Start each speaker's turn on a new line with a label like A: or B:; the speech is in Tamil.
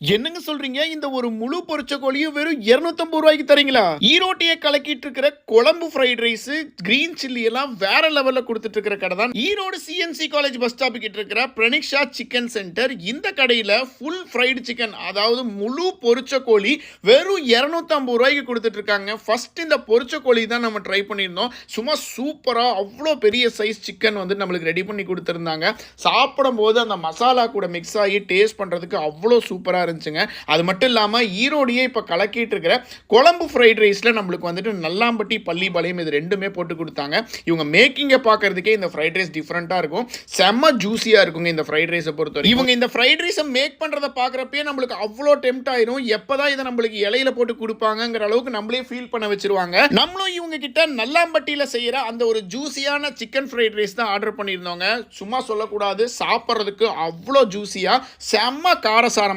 A: என்னங்க சொல்றீங்க? இந்த ஒரு முழு பொரிச்ச கோழியும் வெறும் ரூ. 250 தரீங்களா? ஈரோட்டையே கலக்கிட்டு இருக்கிற குழம்பு ஃப்ரைட் ரைஸ், கிரீன் சில்லி எல்லாம் வேற லெவல்ல குடுத்துட்டு இருக்கிற கடை தான். Erode CNC college bus stop கிட்ட இருக்கிற பிரனிக்ஷா சிக்கன் சென்டர். இந்த கடையில ஃபுல் ஃப்ரைடு சிக்கன், அதாவது முழு பொரிச்ச கோழி வெறும் ரூ. 250 கொடுத்துட்டு இருக்காங்க. ஃபர்ஸ்ட் இந்த பொரிச்ச கோழி தான் நம்ம ட்ரை பண்ணியிருந்தோம். சும்மா சூப்பரா அவ்வளோ பெரிய சைஸ் சிக்கன் வந்து நம்மளுக்கு ரெடி பண்ணி கொடுத்துருந்தாங்க. சாப்பிடும்போது அந்த மசாலா கூட மிக்ஸ் ஆகி டேஸ்ட் பண்றதுக்கு அவ்வளோ சூப்பரா இருந்துச்சுங்க. அது மட்டும் இல்லாம ஈரோடியே இப்ப கலக்கிட்டு இருக்கிற குழம்பு ஃப்ரைட் ரைஸ்ல நம்மளுக்கு வந்துட்டு நல்லாம்பட்டி பள்ளிபாளையம் இது ரெண்டுமே போட்டு கொடுத்தாங்க. இவங்க மேக்கிங்க பார்க்கறதுக்கே இந்த ஃப்ரைட் ரைஸ் டிஃபரெண்டா இருக்கும். செம்ம ஜூசியா இருக்குங்க இந்த ஃப்ரைட் ரைஸை பொறுத்தவரை. இவங்க இந்த ஃப்ரைட் ரைஸை மேக் பண்றதை பார்க்கறப்பே நம்மளுக்கு அவ்வளோ டெம்ட் ஆயிரும். எப்பதான் இதை நம்மளுக்கு இலையில போட்டு கொடுப்பாங்கங்கிற அளவுக்கு நம்மளே ஃபீல் பண்ண வச்சிருவாங்க. நம்மளும் இவங்க கிட்ட நல்லாம்பட்டியில செய்யற அந்த ஒரு ஜூசியான சிக்கன் ஃப்ரைட் ரைஸ் தான் ஆர்டர் பண்ணியிருந்தோங்க. சும்மா சொல்லக்கூடாது, சாப்பிட்றதுக்கு அவ்வளோ ஜூசியா செம்ம காரசாரமா